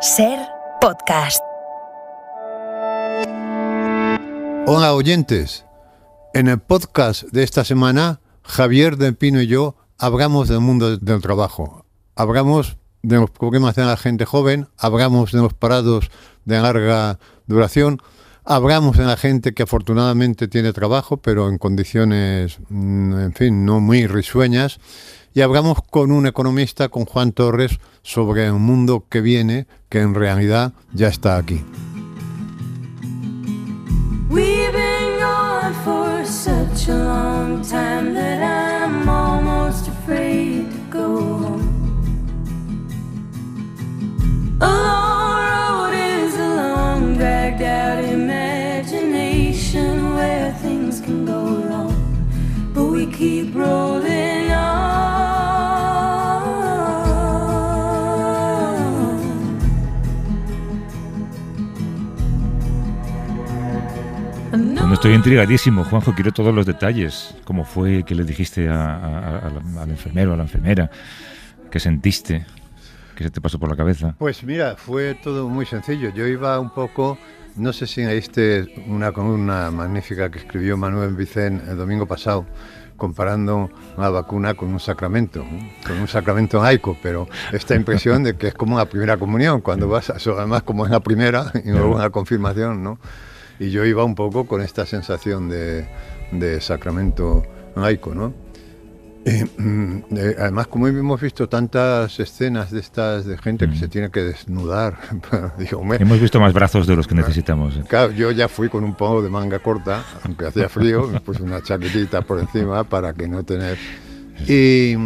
SER Podcast. Hola oyentes, en el podcast de esta semana, Javier del Pino y yo hablamos del mundo del trabajo, hablamos de los problemas de la gente joven, hablamos de los parados de larga duración, hablamos de la gente que afortunadamente tiene trabajo, pero en condiciones, en fin, no muy risueñas, y hablamos con un economista, con Juan Torres, sobre un mundo que viene, que en realidad ya está aquí. We've been gone for such a long time that I'm almost afraid to go home. A long road is a long, dragged out imagination where things can go wrong, but we keep rolling on. Bueno, estoy intrigadísimo, Juanjo, quiero todos los detalles. ¿Cómo fue? ¿Qué le dijiste al enfermero, a la enfermera? ¿Qué sentiste? ¿Qué se te pasó por la cabeza? Pues mira, fue todo muy sencillo. Yo iba un poco, no sé si leíste una columna magnífica que escribió Manuel Vicent el domingo pasado, comparando una vacuna con un sacramento laico, pero esta impresión de que es como la primera comunión, cuando vas, además como es la primera y luego una confirmación, ¿no? Y yo iba un poco con esta sensación de sacramento laico, ¿no? Además, como hemos visto tantas escenas de estas de gente que se tiene que desnudar, digo, hemos visto más brazos de los que necesitamos. Claro, yo ya fui con un poco de manga corta, aunque hacía frío, me puse una chaquetita por encima para que no tener... Y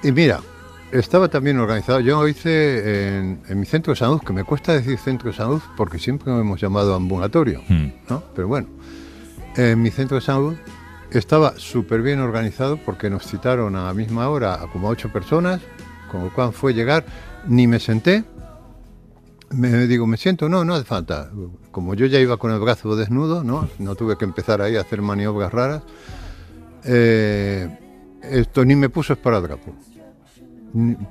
mira, estaba también organizado. Yo lo hice en mi centro de salud, que me cuesta decir centro de salud porque siempre lo hemos llamado ambulatorio, ¿no? Pero bueno, en mi centro de salud estaba súper bien organizado porque nos citaron a la misma hora a como 8 personas, con lo cual fue llegar, ni me senté, me siento, no hace falta. Como yo ya iba con el brazo desnudo, no tuve que empezar ahí a hacer maniobras raras, esto ni me puso esparadrapo,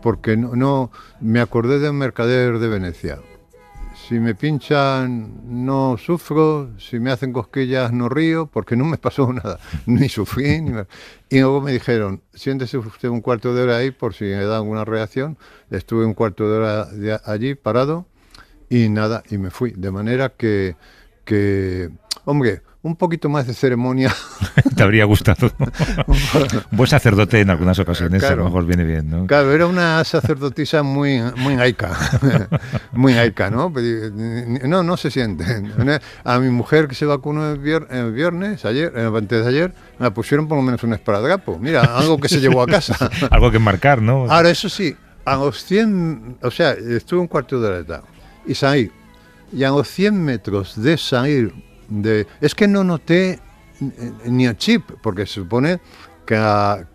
porque no me acordé de un mercader de Venecia. Si me pinchan no sufro, si me hacen cosquillas no río, porque no me pasó nada, ni sufrí. Y luego me dijeron, siéntese usted un cuarto de hora ahí por si me da alguna reacción. Estuve un cuarto de hora allí parado y nada, y me fui. De manera que hombre, un poquito más de ceremonia. Te habría gustado. Un buen sacerdote en algunas ocasiones, claro, a lo mejor viene bien, ¿no? Claro, era una sacerdotisa muy laica, muy laica, ¿no? No se siente. A mi mujer que se vacunó el viernes, antes de ayer, me pusieron por lo menos un esparadrapo. Mira, algo que se llevó a casa. Algo que marcar, ¿no? Ahora, eso sí, a los 100, o sea, estuve un cuarto de hora y salí, y a los 100 metros de salir, es que no noté ni el chip, porque se supone que la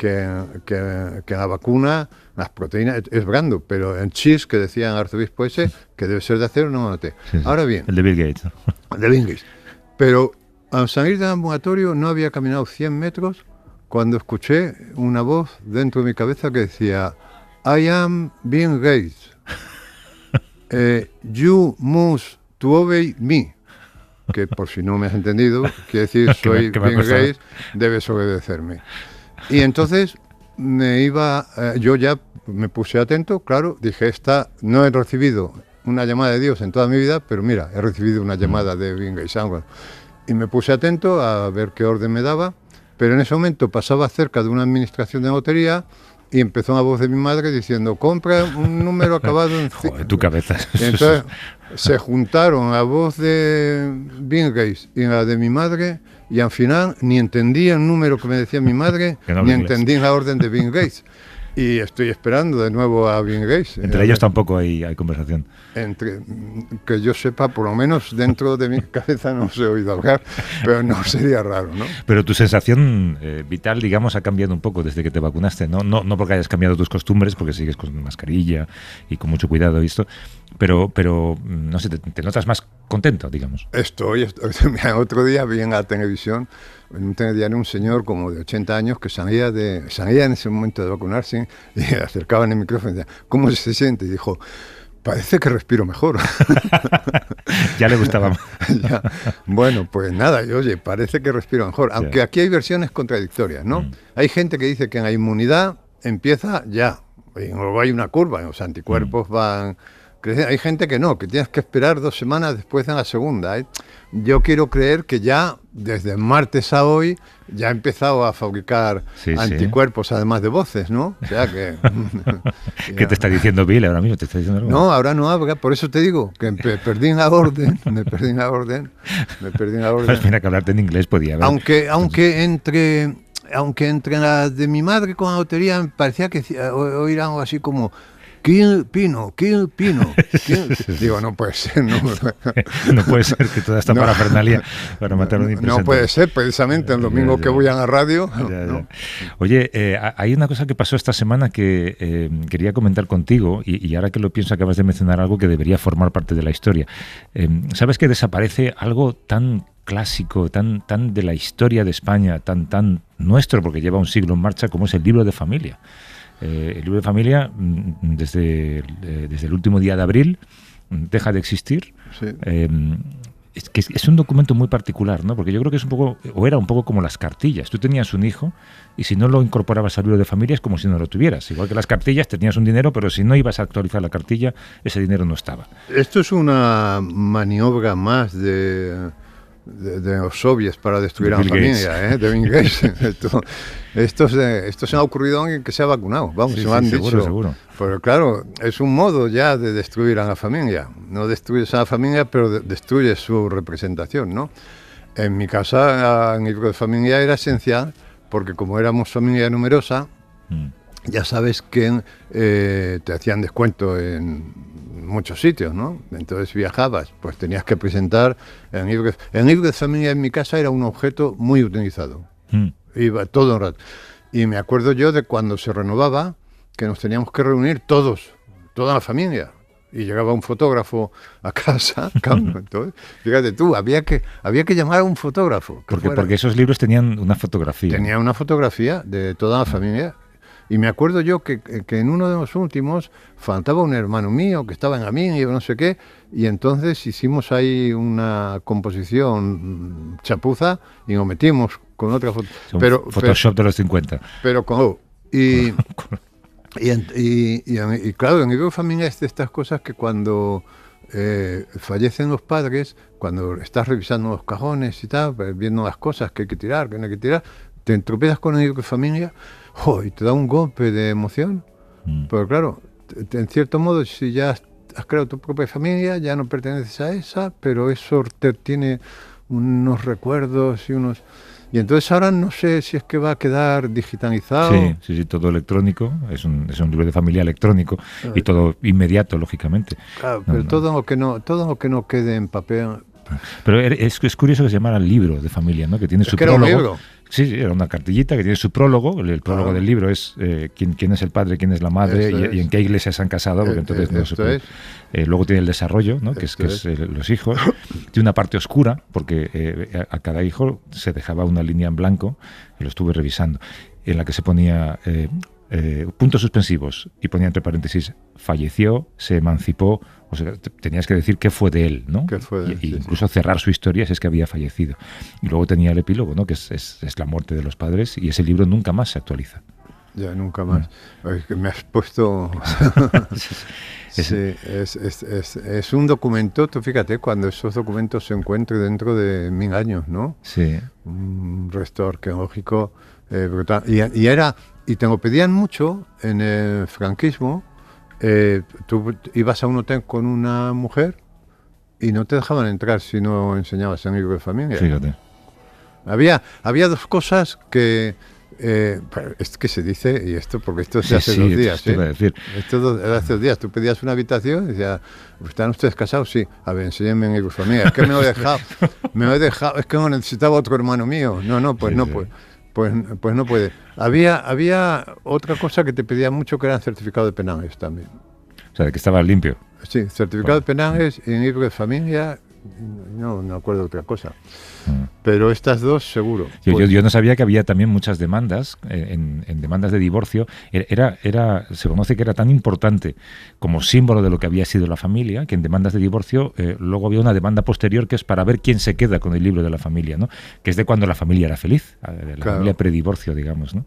vacuna, las proteínas, es blando, pero el chip que decía el arzobispo ese, que debe ser de acero, no lo noté. Sí. Ahora bien, el de Bill Gates. El de Bill Gates. Pero al salir del ambulatorio no había caminado 100 metros cuando escuché una voz dentro de mi cabeza que decía: I am Bill Gates. You must to obey me. Que por si no me has entendido, quiere decir soy Bill Gates, debes obedecerme. Y entonces yo ya me puse atento, claro, dije, no he recibido una llamada de Dios en toda mi vida, pero mira, he recibido una llamada de Bill Gates. Y me puse atento a ver qué orden me daba, pero en ese momento pasaba cerca de una administración de lotería y empezó una voz de mi madre diciendo: compra un número acabado en... Joder, tu cabeza. Y entonces se juntaron la voz de Bill Gates y la de mi madre, y al final ni entendí el número que me decía mi madre, ni entendí la orden de Bill Gates. Y estoy esperando de nuevo a Bill Gates. Entre ellos tampoco hay conversación. Que yo sepa, por lo menos dentro de mi cabeza no se he oído hablar, pero no sería raro, ¿no? Pero tu sensación vital, digamos, ha cambiado un poco desde que te vacunaste, ¿no? No porque hayas cambiado tus costumbres, porque sigues con mascarilla y con mucho cuidado y esto, pero no sé, te notas más contento, digamos. Mira, otro día vi en la televisión, en un telediario, un señor como de 80 años que salía en ese momento de vacunarse y le acercaban el micrófono y decía: ¿cómo se siente? Y dijo: Parece que respiro mejor. Ya le gustaba más. Ya. Bueno, pues nada, y oye, parece que respiro mejor. Aunque Ya. aquí hay versiones contradictorias, ¿no? Hay gente que dice que en la inmunidad empieza ya, y luego hay una curva, los anticuerpos van creciendo. Hay gente que no, que tienes que esperar 2 semanas después de la segunda, ¿eh? Yo quiero creer que ya desde martes a hoy ya he empezado a fabricar Sí, sí. anticuerpos, además de voces, ¿no? O sea que... ¿Qué te está diciendo Bill ahora mismo? ¿Te está diciendo algo? No, ahora no habla, por eso te digo que perdí en la orden, me perdí en la orden. Pues mira, que hablarte en inglés podía haber. Aunque entre las de mi madre con la lotería me parecía que oír algo así como Kill Pino. Digo, no puede ser, no. No puede ser que toda esta No. parafernalia para matar a un impresentable. No puede ser, precisamente el domingo Ya. que voy a la radio. Ya. ¿no? Oye, hay una cosa que pasó esta semana que quería comentar contigo y ahora que lo pienso acabas de mencionar algo que debería formar parte de la historia. ¿Sabes que desaparece algo tan clásico, tan de la historia de España, tan nuestro, porque lleva un siglo en marcha, como es el libro de familia? El libro de familia, desde el último día de abril, deja de existir. Sí. Es un documento muy particular, ¿no? Porque yo creo que es un poco, o era un poco como las cartillas. Tú tenías un hijo y si no lo incorporabas al libro de familia es como si no lo tuvieras. Igual que las cartillas, tenías un dinero, pero si no ibas a actualizar la cartilla, ese dinero no estaba. Esto es una maniobra más de los soviets para destruir De a la Bill familia, de Bill Gates. Esto se ha ocurrido a alguien que se ha vacunado, vamos, Sí, se me han seguro, dicho. seguro. Pero claro, es un modo ya de destruir a la familia. No destruyes a la familia, pero destruyes su representación, ¿no? En mi casa, el libro de familia era esencial, porque como éramos familia numerosa, ya sabes que te hacían descuento en muchos sitios, ¿no? Entonces viajabas, pues tenías que presentar el libro. El libro de familia en mi casa era un objeto muy utilizado. Iba todo el rato. Y me acuerdo yo de cuando se renovaba, que nos teníamos que reunir todos, toda la familia. Y llegaba un fotógrafo a casa. Entonces, fíjate tú, había que llamar a un fotógrafo. Porque esos libros tenían una fotografía. Tenía una fotografía de toda la familia. Y me acuerdo yo que en uno de los últimos faltaba un hermano mío que estaba en la mía y no sé qué, y entonces hicimos ahí una composición chapuza y nos metimos con otra foto. Photoshop de los 50. Pero y claro, en el libro de familia es de estas cosas que cuando fallecen los padres, cuando estás revisando los cajones y tal, viendo las cosas que hay que tirar, que no hay que tirar, te tropiezas con el libro de familia. Y te da un golpe de emoción, pero claro, en cierto modo, si ya has creado tu propia familia, ya no perteneces a esa, pero eso te tiene unos recuerdos y entonces ahora no sé si es que va a quedar digitalizado. Sí, todo electrónico, es un libro de familia electrónico y todo inmediato, lógicamente. Claro, pero todo lo que no quede en papel. Pero es curioso que se llamara libro de familia, ¿no? Que tiene su prólogo. Era un libro. Sí, era una cartillita que tiene su prólogo. El prólogo del libro es quién es el padre, quién es la madre y en qué iglesia se han casado, porque entonces no se puede. Luego tiene el desarrollo, ¿no? que es los hijos. Tiene una parte oscura, porque a cada hijo se dejaba una línea en blanco, y lo estuve revisando, en la que se ponía puntos suspensivos y ponía entre paréntesis, falleció, se emancipó. O sea, tenías que decir qué fue de él, ¿no? ¿Qué fue de él? Y incluso cerrar su historia si es que había fallecido. Y luego tenía el epílogo, ¿no? Que es la muerte de los padres, y ese libro nunca más se actualiza. Ya, nunca más. Es que me has puesto... Sí, es un documento, tú fíjate, cuando esos documentos se encuentren dentro de 1000 años, ¿no? Sí. Un resto arqueológico brutal. Y te lo pedían mucho en el franquismo. Tú ibas a un hotel con una mujer y no te dejaban entrar si no enseñabas el libro de familia. Fíjate. Había dos cosas que... es que se dice, y esto porque esto se hace 2 días. Esto decir. Esto hace 2 días. Tú pedías una habitación y decías, ¿están ustedes casados? Sí. A ver, enséñenme el libro de familia. Es que me lo he dejado. Es que no necesitaba otro hermano mío. No, pues no puede. Pues no puede. Había otra cosa que te pedía mucho, que era el certificado de penales también. O sea, de que estaba limpio. Sí, certificado de penales y libro de familia, no me acuerdo de otra cosa. Mm. Pero estas dos seguro. Yo no sabía que había también muchas demandas, en demandas de divorcio. Se conoce que era tan importante como símbolo de lo que había sido la familia, que en demandas de divorcio luego había una demanda posterior que es para ver quién se queda con el libro de la familia, ¿no? Que es de cuando la familia era feliz, la familia predivorcio, digamos, ¿no?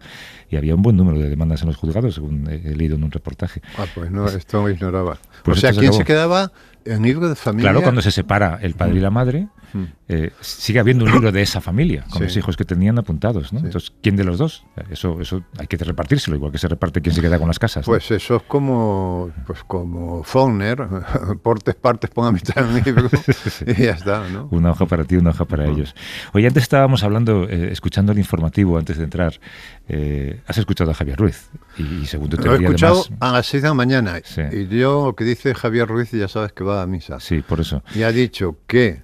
Y había un buen número de demandas en los juzgados, según he leído en un reportaje. Pues no, esto me ignoraba. Pues o sea, esto ¿quién acabó. se quedaba en libro de familia? Claro, cuando se separa el padre y la madre, sigue habiendo un libro de esa familia, con los hijos que tenían apuntados, ¿no? Sí. Entonces, ¿quién de los dos? Eso hay que repartírselo, igual que se reparte quién se queda con las casas, ¿no? Pues eso es como Faulkner, por tres partes ponga mitad del libro y ya está, ¿no? Una hoja para ti, una hoja para ellos. Oye, antes estábamos hablando, escuchando el informativo antes de entrar. Has escuchado a Javier Ruiz y según tu Lo he teoría, escuchado además, a las 6 de la mañana Sí. y yo lo que dice Javier Ruiz ya sabes que va a misa. sí, por eso. Y ha dicho que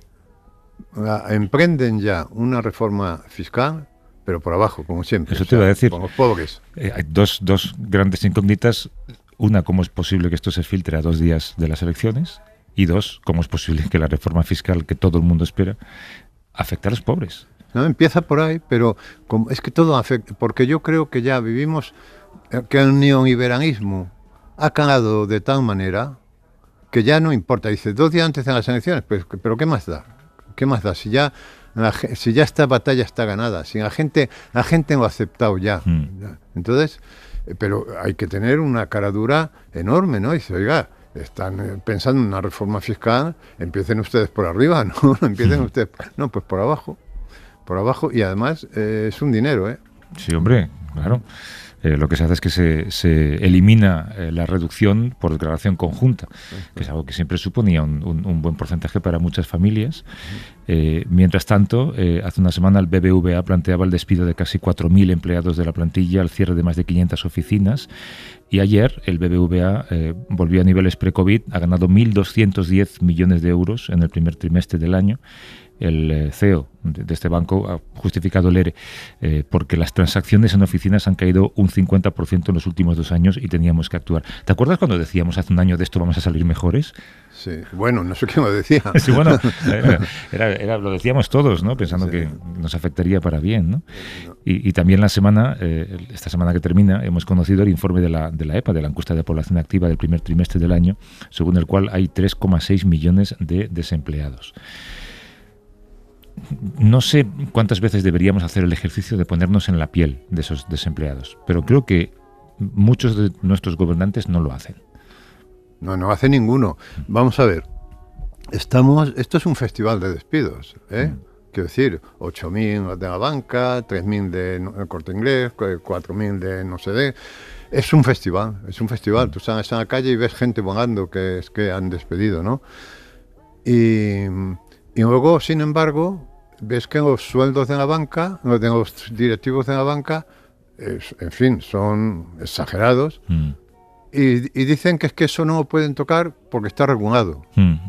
emprenden ya una reforma fiscal, pero por abajo, como siempre. Eso te iba a decir. Con los pobres. Hay dos grandes incógnitas. Una, ¿cómo es posible que esto se filtre a 2 días de las elecciones? Y dos, ¿cómo es posible que la reforma fiscal que todo el mundo espera afecte a los pobres? No, empieza por ahí, pero es que todo afecta, porque yo creo que ya vivimos, que el neoliberalismo ha calado de tal manera que ya no importa. Dice, 2 días antes de las elecciones, pero ¿qué más da? ¿Qué más da? Si ya esta batalla está ganada, si la gente lo ha aceptado ya. Entonces, pero hay que tener una cara dura enorme, ¿no? Dice, oiga, están pensando en una reforma fiscal, empiecen ustedes por arriba, ¿no? Empiecen ustedes, no, pues por abajo, y además es un dinero, ¿eh? Sí, hombre, claro. Lo que se hace es que se elimina la reducción por declaración conjunta, que es algo que siempre suponía un buen porcentaje para muchas familias. Mientras tanto, hace una semana el BBVA planteaba el despido de casi 4.000 empleados de la plantilla, el cierre de más de 500 oficinas. Y ayer el BBVA volvió a niveles pre-COVID, ha ganado 1.210 millones de euros en el primer trimestre del año. El CEO de este banco ha justificado el ERE porque las transacciones en oficinas han caído un 50% en los últimos 2 años y teníamos que actuar. ¿Te acuerdas cuando decíamos hace un año de esto vamos a salir mejores? Sí, bueno, no sé qué me decía. Sí, bueno, lo decíamos todos, ¿no? Pensando que nos afectaría para bien, ¿no? Y también esta semana que termina, hemos conocido el informe de la EPA, de la encuesta de población activa del primer trimestre del año, según el cual hay 3,6 millones de desempleados. No sé cuántas veces deberíamos hacer el ejercicio de ponernos en la piel de esos desempleados, pero creo que muchos de nuestros gobernantes no lo hacen. No hace ninguno. Vamos a ver, esto es un festival de despidos, ¿eh? Quiero decir, 8.000 de la banca, 3.000 de Corte Inglés, 4.000 de no sé de... Es un festival. Tú sales a la calle y ves gente volando que han despedido, ¿no? Y luego, sin embargo, ves que los sueldos de la banca, de los directivos de la banca, en fin, son exagerados. Y dicen que es que eso no lo pueden tocar porque está regulado.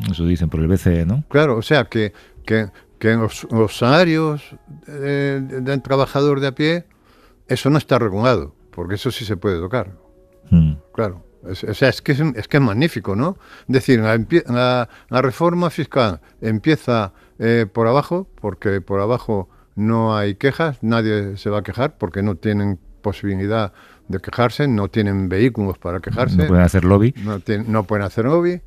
Eso dicen por el BCE, ¿no? Claro, o sea, que los salarios del trabajador de a pie, eso no está regulado, porque eso sí se puede tocar. Claro. O sea, es que es magnífico, ¿no? Es decir, la reforma fiscal empieza por abajo, porque por abajo no hay quejas, nadie se va a quejar porque no tienen posibilidad de quejarse, no tienen vehículos para quejarse. No pueden hacer lobby. No pueden hacer lobby.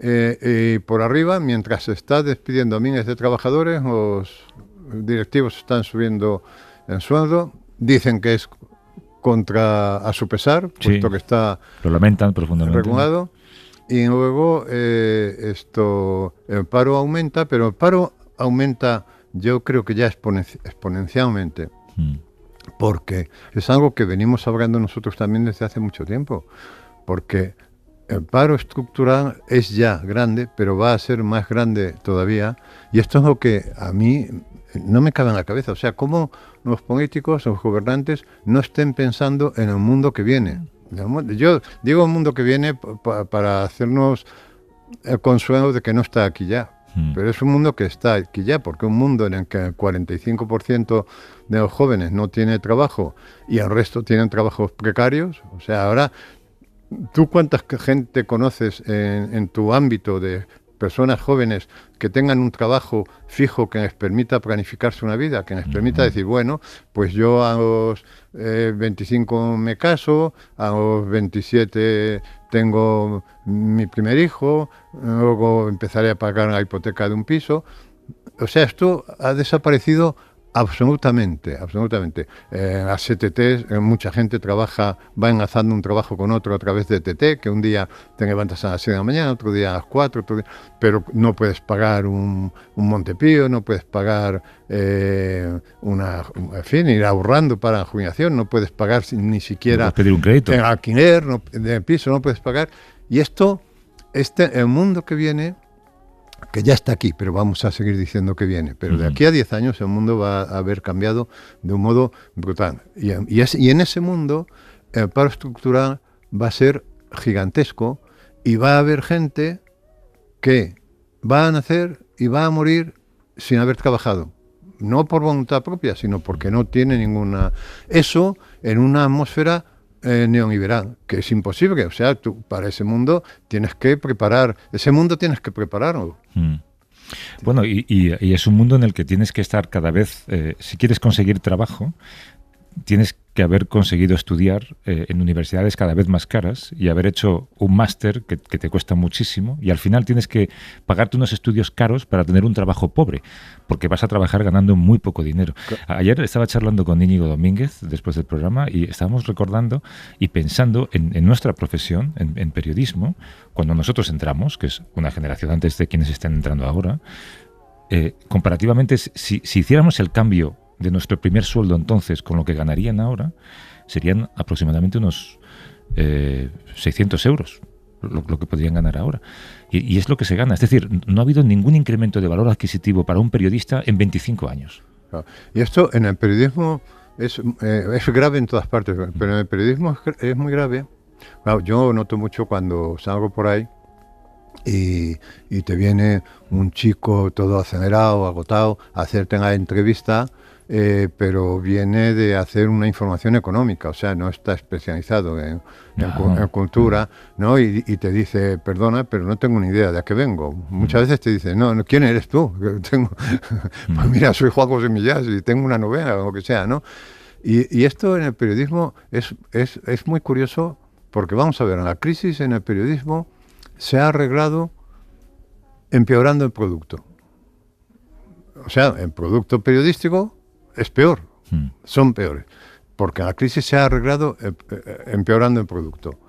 Y por arriba, mientras se está despidiendo a miles de trabajadores, los directivos están subiendo el sueldo, dicen que es a su pesar, puesto que está lo lamentan profundamente, regulado, y luego el paro aumenta, pero el paro aumenta yo creo que ya exponencialmente, porque es algo que venimos hablando nosotros también desde hace mucho tiempo, porque el paro estructural es ya grande, pero va a ser más grande todavía, y esto es lo que a mí no me cabe en la cabeza. O sea, cómo los políticos, los gobernantes, no estén pensando en el mundo que viene. Yo digo el mundo que viene para hacernos el consuelo de que no está aquí ya. Pero es un mundo que está aquí ya, porque un mundo en el que el 45% de los jóvenes no tiene trabajo y el resto tienen trabajos precarios. O sea, ahora, ¿tú cuánta gente conoces en tu ámbito de personas jóvenes que tengan un trabajo fijo que les permita planificarse una vida, que les permita decir, bueno, pues yo a los 25 me caso, a los 27 tengo mi primer hijo, luego empezaré a pagar la hipoteca de un piso. O sea, esto ha desaparecido absolutamente. Las CTT, mucha gente va enlazando un trabajo con otro a través de TT, que un día te levantas a las 6 de la mañana, otro día a las 4, pero no puedes pagar un Montepío, no puedes pagar en fin, ir ahorrando para la jubilación, no puedes pagar ni siquiera no puedes pedir un crédito. En alquiler, de piso no puedes pagar. Y esto, el mundo que viene, que ya está aquí, pero vamos a seguir diciendo que viene. Pero de aquí a 10 años el mundo va a haber cambiado de un modo brutal. Y en ese mundo el paro estructural va a ser gigantesco y va a haber gente que va a nacer y va a morir sin haber trabajado. No por voluntad propia, sino porque no tiene ninguna... Eso en una atmósfera neoliberal, que es imposible. O sea, tú para ese mundo tienes que prepararlo. Bueno, y es un mundo en el que tienes que estar cada vez, si quieres conseguir trabajo, tienes que haber conseguido estudiar en universidades cada vez más caras y haber hecho un máster que te cuesta muchísimo, y al final tienes que pagarte unos estudios caros para tener un trabajo pobre, porque vas a trabajar ganando muy poco dinero. Ayer estaba charlando con Íñigo Domínguez después del programa y estábamos recordando y pensando en nuestra profesión, en periodismo, cuando nosotros entramos, que es una generación antes de quienes están entrando ahora, comparativamente, si hiciéramos el cambio de nuestro primer sueldo entonces con lo que ganarían ahora, serían aproximadamente unos 600 euros lo que podrían ganar ahora. Y es lo que se gana. Es decir, no ha habido ningún incremento de valor adquisitivo para un periodista en 25 años. Y esto en el periodismo es grave en todas partes, pero en el periodismo es muy grave. Claro, yo noto mucho cuando salgo por ahí y te viene un chico todo acelerado, agotado, a hacerte la entrevista, pero viene de hacer una información económica, o sea, no está especializado en cultura, ¿no? Y te dice, perdona, pero no tengo ni idea de a qué vengo. Muchas veces te dice, no, ¿quién eres tú? Pues mira, soy Juan José Millás y tengo una novela o lo que sea, ¿no? Y esto en el periodismo es muy curioso, porque vamos a ver, la crisis en el periodismo se ha arreglado empeorando el producto. O sea, el producto periodístico es peor, son peores, porque la crisis se ha arreglado empeorando el producto.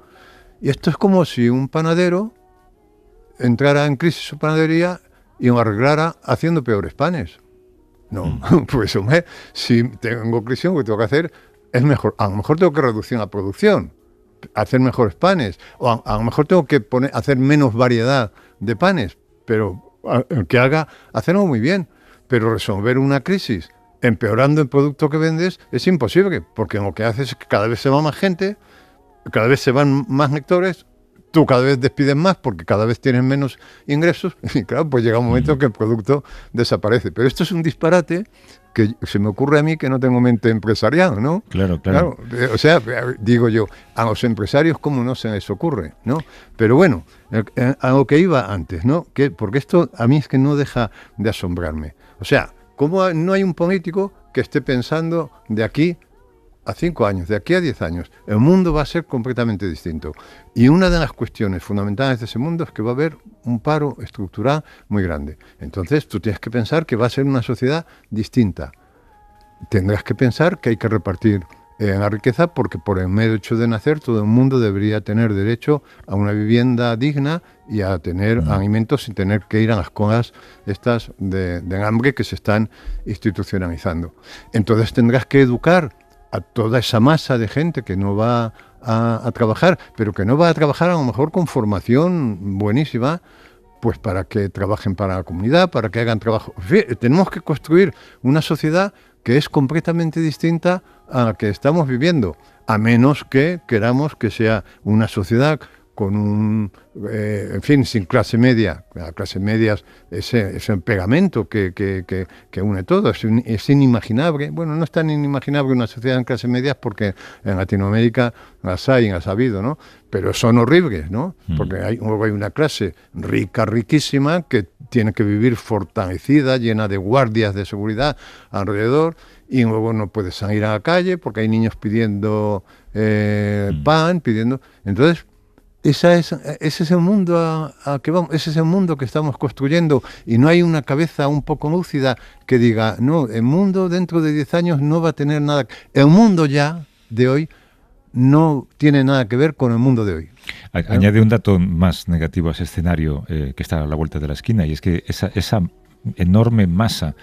Y esto es como si un panadero entrara en crisis su panadería y lo arreglara haciendo peores panes. No, pues hombre, si tengo crisis, lo que tengo que hacer es mejor. A lo mejor tengo que reducir la producción, hacer mejores panes, o a lo mejor tengo que hacer menos variedad de panes, pero que hacerlo muy bien. Pero resolver una crisis empeorando el producto que vendes es imposible, porque lo que haces es que cada vez se va más gente, cada vez se van más lectores, tú cada vez despides más porque cada vez tienes menos ingresos, y claro, pues llega un momento en que el producto desaparece. Pero esto es un disparate que se me ocurre a mí, que no tengo mente empresarial, ¿no? Claro. O sea, digo yo, a los empresarios cómo no se les ocurre, ¿no? Pero bueno, a lo que iba antes, ¿no? Porque esto a mí es que no deja de asombrarme. O sea, ¿cómo no hay un político que esté pensando de aquí a 5 años, de aquí a 10 años? El mundo va a ser completamente distinto. Y una de las cuestiones fundamentales de ese mundo es que va a haber un paro estructural muy grande. Entonces tú tienes que pensar que va a ser una sociedad distinta. Tendrás que pensar que hay que repartir la riqueza, porque por el mero hecho de nacer todo el mundo debería tener derecho a una vivienda digna y a tener alimentos sin tener que ir a las colas estas de hambre que se están institucionalizando. Entonces tendrás que educar a toda esa masa de gente que no va a trabajar, pero que no va a trabajar a lo mejor con formación buenísima, pues para que trabajen para la comunidad, para que hagan trabajo. En fin, tenemos que construir una sociedad que es completamente distinta a la que estamos viviendo, a menos que queramos que sea una sociedad con un, en fin, sin clase media. La clase media es el pegamento que une todo. Es inimaginable. Bueno, no es tan inimaginable una sociedad en clase media porque en Latinoamérica las hay, las ha habido, ¿no? Pero son horribles, ¿no? Porque luego hay una clase rica, riquísima, que tiene que vivir fortalecida, llena de guardias de seguridad alrededor, y luego no puedes salir a la calle porque hay niños pidiendo pan, pidiendo... Entonces, ese es el mundo a que vamos, ese es el mundo que estamos construyendo, y no hay una cabeza un poco lúcida que diga, no, el mundo dentro de 10 años no va a tener nada... El mundo ya de hoy no tiene nada que ver con el mundo de hoy. Añade un dato más negativo a ese escenario que está a la vuelta de la esquina, y es que esa enorme masa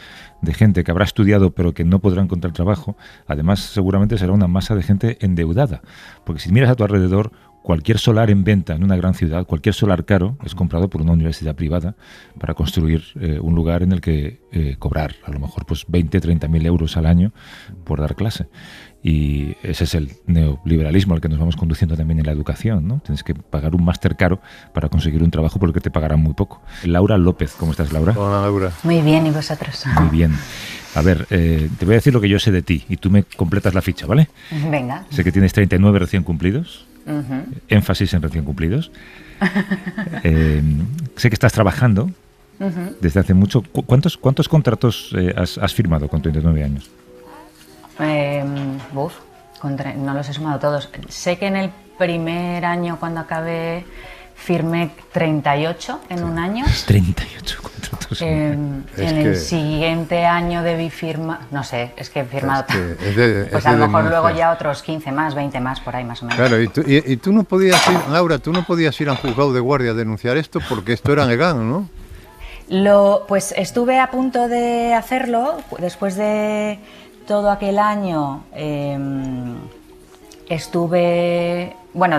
de gente que habrá estudiado pero que no podrá encontrar trabajo, además seguramente será una masa de gente endeudada, porque si miras a tu alrededor, cualquier solar en venta en una gran ciudad, cualquier solar caro es comprado por una universidad privada para construir un lugar en el que cobrar a lo mejor pues 20, 30.000 euros al año por dar clase. Y ese es el neoliberalismo al que nos vamos conduciendo también en la educación, ¿no? Tienes que pagar un máster caro para conseguir un trabajo por el que te pagarán muy poco. Laura López, ¿cómo estás, Laura? Hola, Laura. Muy bien, ¿y vosotros? Muy bien. A ver, te voy a decir lo que yo sé de ti y tú me completas la ficha, ¿vale? Venga. Sé que tienes 39 recién cumplidos. Uh-huh. Énfasis en recién cumplidos. Sé que estás trabajando desde hace mucho. ¿Cuántos contratos has firmado con 39 años? No los he sumado todos. Sé que en el primer año, cuando acabé, firmé 38 en un año. 38 contratos. En el siguiente año debí firmar, no sé, es que he firmado pues a lo mejor luego ya otros 15 más, 20 más, por ahí más o menos. Claro, y tú no podías ir, Laura, tú no podías ir a un juzgado de guardia a denunciar esto porque esto era legal, ¿no? Pues estuve a punto de hacerlo después de todo aquel año.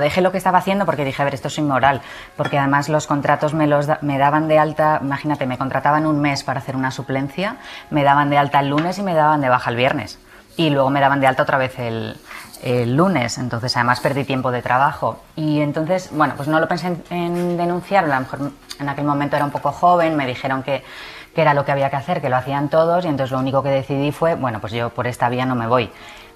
Dejé lo que estaba haciendo porque dije, a ver, esto es inmoral, porque además los contratos me daban de alta, imagínate, me contrataban un mes para hacer una suplencia, me daban de alta el lunes y me daban de baja el viernes, y luego me daban de alta otra vez el lunes, entonces además perdí tiempo de trabajo, y entonces, pues no lo pensé en denunciar, a lo mejor en aquel momento era un poco joven, me dijeron que era lo que había que hacer, que lo hacían todos, y entonces lo único que decidí fue, pues yo por esta vía no me voy.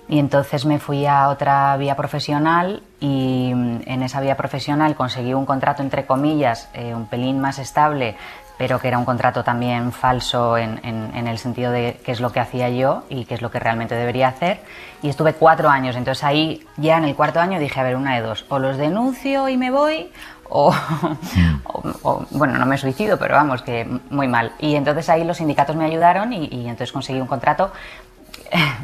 Y entonces me fui a otra vía profesional, y en esa vía profesional conseguí un contrato, entre comillas, un pelín más estable, pero que era un contrato también falso en el sentido de qué es lo que hacía yo y qué es lo que realmente debería hacer. Y estuve 4 años, entonces ahí ya en el 4.º año dije, a ver, una de dos, o los denuncio y me voy, o no me suicido, pero vamos, que muy mal. Y entonces ahí los sindicatos me ayudaron y entonces conseguí un contrato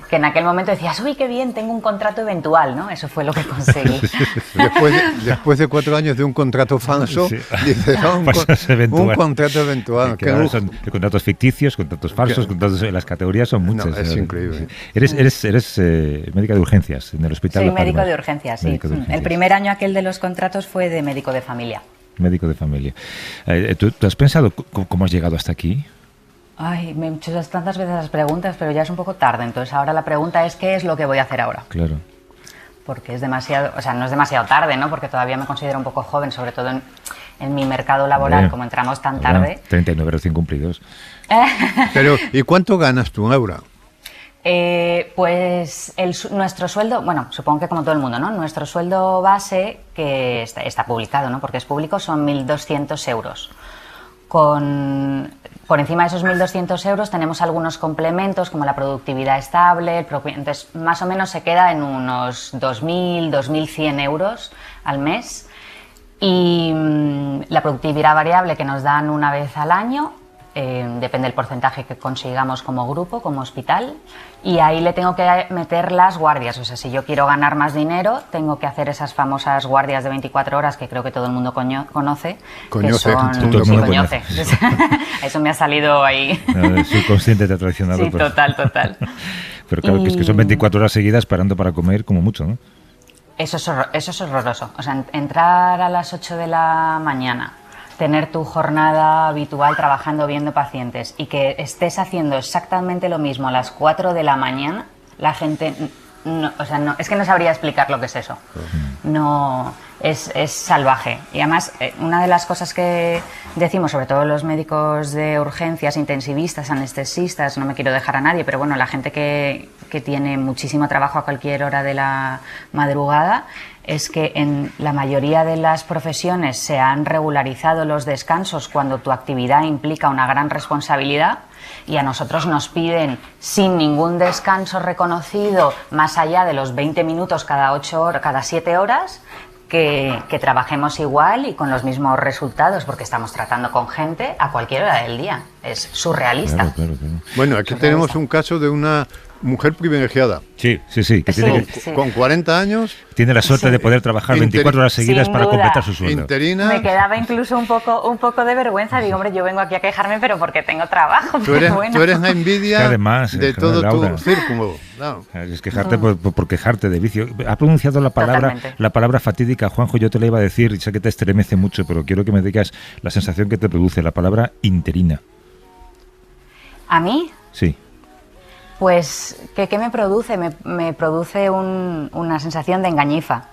que en aquel momento decías, uy, qué bien, tengo un contrato eventual, ¿no? Eso fue lo que conseguí. Después de 4 años de un contrato falso, sí. dices, un contrato eventual. Son contratos ficticios, contratos falsos, contratos en las categorías son muchas. No, es increíble. Eres médica de urgencias en el hospital. Soy de Palma. médico de urgencias, sí. Médico de urgencias. El primer año aquel de los contratos fue de médico de familia. Médico de familia. ¿Tú has pensado cómo has llegado hasta aquí? Ay, me he hecho tantas veces las preguntas, pero ya es un poco tarde. Entonces ahora la pregunta es, ¿qué es lo que voy a hacer ahora? Claro. Porque es demasiado, no es demasiado tarde, ¿no? Porque todavía me considero un poco joven, sobre todo en mi mercado laboral, como entramos tan tarde. 39 recién cumplidos. Pero, ¿y cuánto ganas tú, Laura? Nuestro sueldo, supongo que como todo el mundo, ¿no? Nuestro sueldo base, que está publicado, ¿no? Porque es público, son 1.200 euros. Por encima de esos 1.200 euros tenemos algunos complementos como la productividad estable, entonces más o menos se queda en unos 2.000, 2.100 euros al mes, y la productividad variable que nos dan una vez al año, depende del porcentaje que consigamos como grupo, como hospital, y ahí le tengo que meter las guardias. O sea, si yo quiero ganar más dinero, tengo que hacer esas famosas guardias de 24 horas que creo que todo el mundo conoce. Conoce. Conoce. Eso me ha salido ahí. El subconsciente te ha traicionado. Sí, total. Pero claro, que es que son 24 horas seguidas parando para comer como mucho, ¿no? Eso es horroroso. O sea, entrar a las 8 de la mañana, tener tu jornada habitual trabajando, viendo pacientes, y que estés haciendo exactamente lo mismo a las 4 de la mañana, la gente No, o sea, no, es que no sabría explicar lo que es eso. No, es salvaje. Y además, una de las cosas que decimos, sobre todo los médicos de urgencias, intensivistas, anestesistas, no me quiero dejar a nadie, pero bueno, la gente que tiene muchísimo trabajo a cualquier hora de la madrugada, es que en la mayoría de las profesiones se han regularizado los descansos cuando tu actividad implica una gran responsabilidad, y a nosotros nos piden, sin ningún descanso reconocido, más allá de los 20 minutos cada 8 horas, cada 7 horas, que trabajemos igual y con los mismos resultados, porque estamos tratando con gente a cualquier hora del día. Es surrealista. Claro. Bueno, aquí tenemos un caso de una mujer privilegiada. Sí. Que Sí. Con 40 años, tiene la suerte de poder trabajar 24 horas seguidas Sin para duda. completar su sueldo. interina. Me quedaba incluso un poco de vergüenza. Digo, hombre, yo vengo aquí a quejarme, pero porque tengo trabajo. Tú eres, Pero bueno. tú eres la envidia Que además, de todo Laura, tu círculo. Claro. Es quejarte por quejarte de vicio. Ha pronunciado Totalmente. la palabra fatídica, Juanjo, yo te la iba a decir, y sé que te estremece mucho, pero quiero que me digas la sensación que te produce, la palabra interina. ¿A mí? Sí. Pues, ¿qué me produce? Me produce una sensación de engañifa.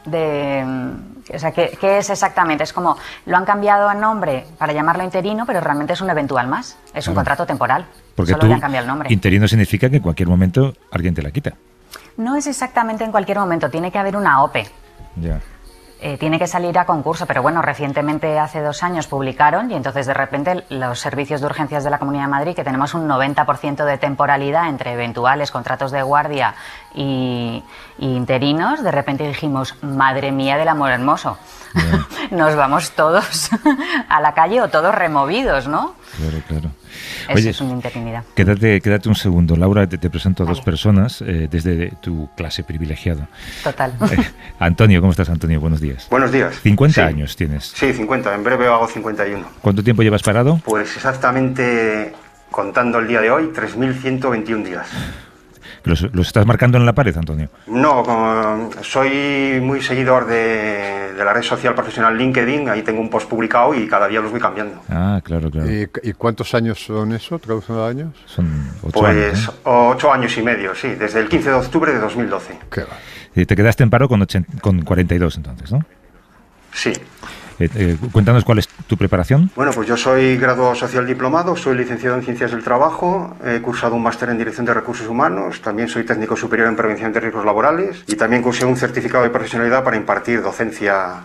O sea, ¿qué es exactamente? Es como, lo han cambiado a nombre para llamarlo interino, pero realmente es un eventual más. Es un Claro. contrato temporal. Porque Solo tú, le han cambiado el nombre. interino significa que en cualquier momento alguien te la quita. No es exactamente en cualquier momento, tiene que haber una OPE. Ya. Tiene que salir a concurso, pero bueno, recientemente, hace 2 años, publicaron y entonces de repente los servicios de urgencias de la Comunidad de Madrid, que tenemos un 90% de temporalidad entre eventuales contratos de guardia y interinos, de repente dijimos, madre mía del amor hermoso, nos vamos todos a la calle o todos removidos, ¿no? Claro. Eso Oye, es una interinidad. quédate un segundo, Laura, te presento a dos Vale. personas desde tu clase privilegiada. Total. Antonio, ¿cómo estás, Antonio? Buenos días. Buenos días. 50 Sí. años tienes. Sí, 50. En breve hago 51. ¿Cuánto tiempo llevas parado? Pues exactamente, contando el día de hoy, 3.121 días. ¿Los estás marcando en la pared, Antonio? No, soy muy seguidor de la red social profesional LinkedIn. Ahí tengo un post publicado y cada día los voy cambiando. Ah, claro. ¿Y cuántos años son eso? ¿Traducción de años? Son 8 Pues años, 8 años y medio, sí, desde el 15 de octubre de 2012. Qué va. ¿eh? Te quedaste en paro con 42 entonces, ¿no? Sí. Cuéntanos cuál es tu preparación. Bueno, pues yo soy graduado social diplomado, soy licenciado en Ciencias del Trabajo, he cursado un máster en Dirección de Recursos Humanos, también soy técnico superior en Prevención de Riesgos Laborales y también cursé un certificado de profesionalidad para impartir docencia,